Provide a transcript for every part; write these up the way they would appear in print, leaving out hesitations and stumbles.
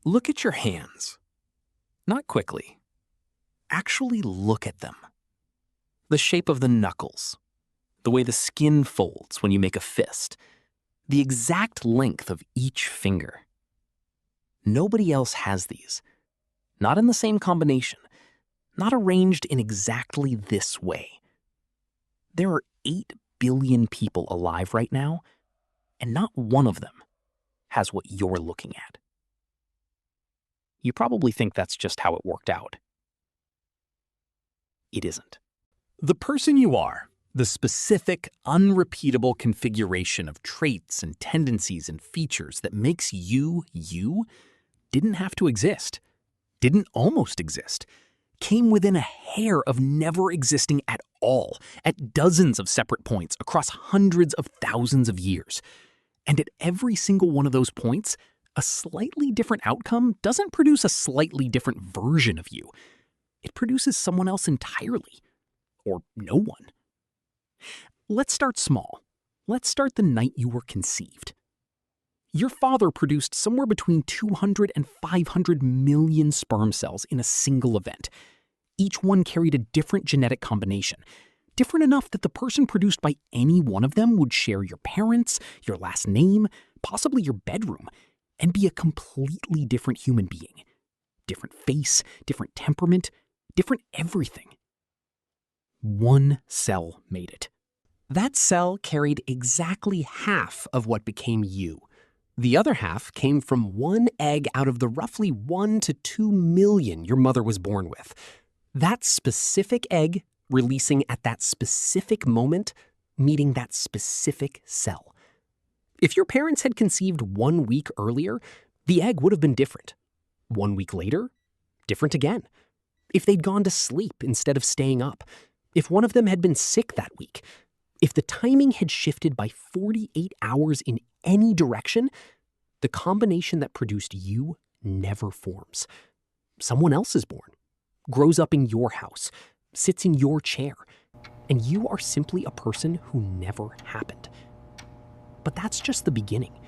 Look at your hands. Not quickly. Actually look at them. The shape of the knuckles, the way the skin folds when you make a fist, the exact length of each finger. Nobody else has these. Not in the same combination, not arranged in exactly this way. There are 8 billion people alive right now, and not one of them has what you're looking at. You probably think that's just how it worked out. It isn't. The person you are, the specific, unrepeatable configuration of traits and tendencies and features that makes you, didn't have to exist, didn't almost exist, came within a hair of never existing at all, at dozens of separate points across hundreds of thousands of years. And at every single one of those points, a slightly different outcome doesn't produce a slightly different version of you. It produces someone else entirely, or no one. Let's start small. Let's start the night you were conceived. Your father produced somewhere between 200 and 500 million sperm cells in a single event. Each one carried a different genetic combination, different enough that the person produced by any one of them would share your parents, your last name, possibly your bedroom, and be a completely different human being. Different face, different temperament, different everything. One cell made it. That cell carried exactly half of what became you. The other half came from one egg out of the roughly 1 to 2 million your mother was born with. That specific egg releasing at that specific moment, meeting that specific cell. If your parents had conceived 1 week earlier, the egg would have been different. 1 week later, different again. If they'd gone to sleep instead of staying up, if one of them had been sick that week, if the timing had shifted by 48 hours in any direction, the combination that produced you never forms. Someone else is born, grows up in your house, sits in your chair, and you are simply a person who never happened. But that's just the beginning,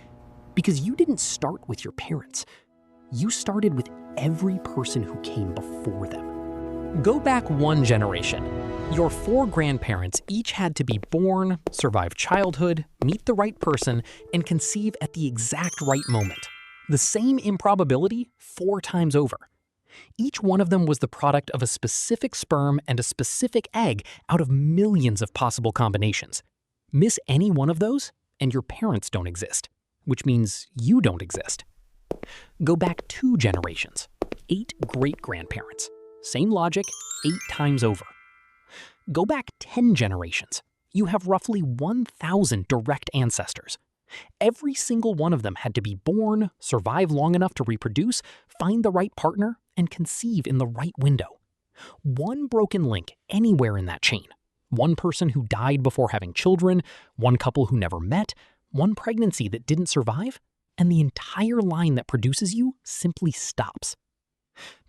because you didn't start with your parents. You started with every person who came before them. Go back 1 generation. Your 4 grandparents each had to be born, survive childhood, meet the right person, and conceive at the exact right moment. The same improbability 4 times over. Each one of them was the product of a specific sperm and a specific egg out of millions of possible combinations. Miss any one of those, and your parents don't exist, which means you don't exist. Go back 2 generations, 8 great-grandparents. Same logic, 8 times over. Go back 10 generations. You have roughly 1,000 direct ancestors. Every single one of them had to be born, survive long enough to reproduce, find the right partner, and conceive in the right window. 1 broken link anywhere in that chain. 1 person who died before having children, 1 couple who never met, 1 pregnancy that didn't survive, and the entire line that produces you simply stops.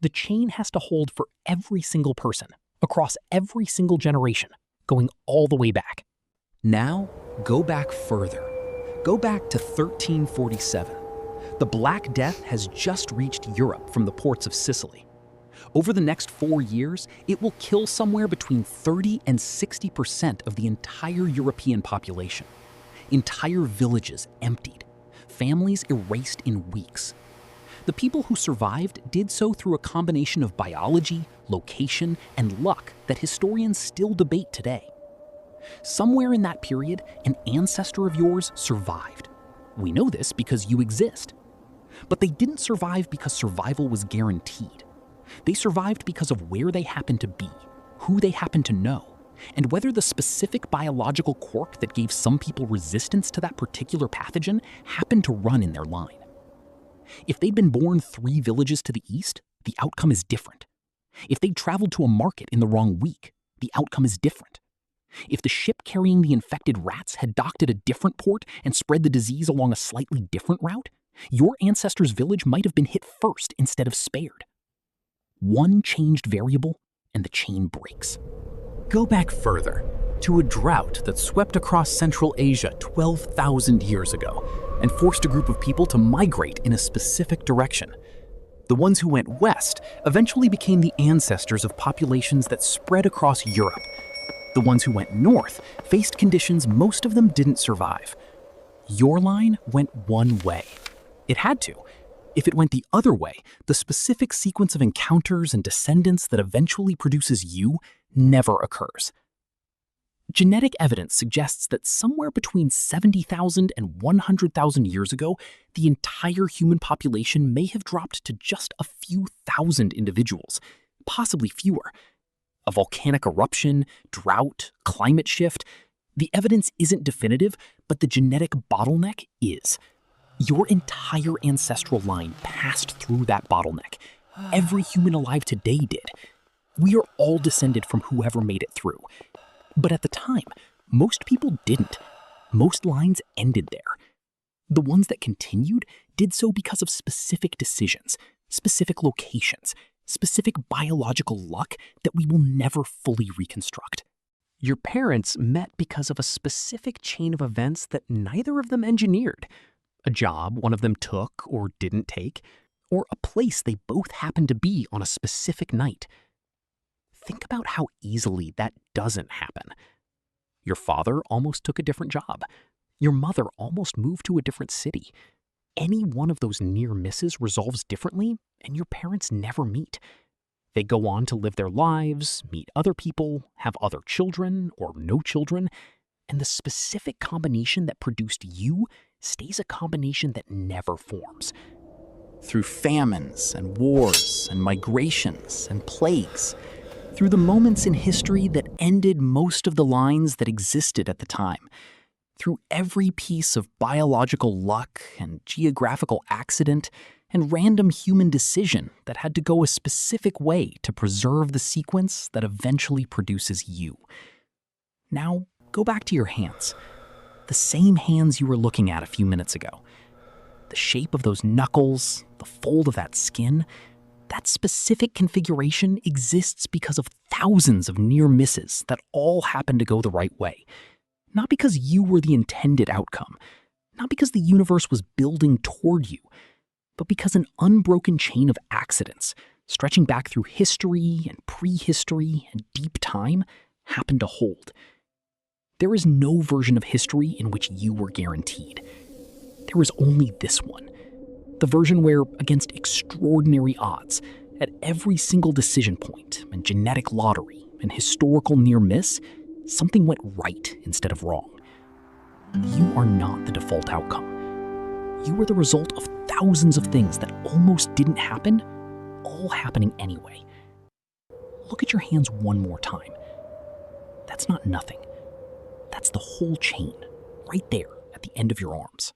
The chain has to hold for every single person, across every single generation, going all the way back. Now, go back further. Go back to 1347. The Black Death has just reached Europe from the ports of Sicily. Over the next 4 years, it will kill somewhere between 30 and 60% of the entire European population. Entire villages emptied. Families erased in weeks. The people who survived did so through a combination of biology, location, and luck that historians still debate today. Somewhere in that period, an ancestor of yours survived. We know this because you exist. But they didn't survive because survival was guaranteed. They survived because of where they happened to be, who they happened to know, and whether the specific biological quirk that gave some people resistance to that particular pathogen happened to run in their line. If they'd been born 3 villages to the east, the outcome is different. If they'd traveled to a market in the wrong week, the outcome is different. If the ship carrying the infected rats had docked at a different port and spread the disease along a slightly different route, your ancestor's village might have been hit first instead of spared. 1 changed variable, and the chain breaks. Go back further, to a drought that swept across Central Asia 12,000 years ago and forced a group of people to migrate in a specific direction. The ones who went west eventually became the ancestors of populations that spread across Europe. The ones who went north faced conditions most of them didn't survive. Your line went one way. It had to. If it went the other way, the specific sequence of encounters and descendants that eventually produces you never occurs. Genetic evidence suggests that somewhere between 70,000 and 100,000 years ago, the entire human population may have dropped to just a few thousand individuals, possibly fewer. A volcanic eruption, drought, climate shift. The evidence isn't definitive, but the genetic bottleneck is. Your entire ancestral line passed through that bottleneck. Every human alive today did. We are all descended from whoever made it through. But at the time, most people didn't. Most lines ended there. The ones that continued did so because of specific decisions, specific locations, specific biological luck that we will never fully reconstruct. Your parents met because of a specific chain of events that neither of them engineered. A job one of them took or didn't take, or a place they both happened to be on a specific night. Think about how easily that doesn't happen. Your father almost took a different job. Your mother almost moved to a different city. Any one of those near misses resolves differently, and your parents never meet. They go on to live their lives, meet other people, have other children or no children, and the specific combination that produced you stays a combination that never forms. Through famines and wars and migrations and plagues, through the moments in history that ended most of the lines that existed at the time, through every piece of biological luck and geographical accident and random human decision that had to go a specific way to preserve the sequence that eventually produces you. Now, go back to your hands. The same hands you were looking at a few minutes ago. The shape of those knuckles, the fold of that skin, that specific configuration exists because of thousands of near misses that all happened to go the right way. Not because you were the intended outcome, not because the universe was building toward you, but because an unbroken chain of accidents, stretching back through history and prehistory and deep time, happened to hold. There is no version of history in which you were guaranteed. There is only this one. The version where, against extraordinary odds, at every single decision point and genetic lottery and historical near miss, something went right instead of wrong. You are not the default outcome. You are the result of thousands of things that almost didn't happen, all happening anyway. Look at your hands one more time. That's not nothing. That's the whole chain, right there at the end of your arms.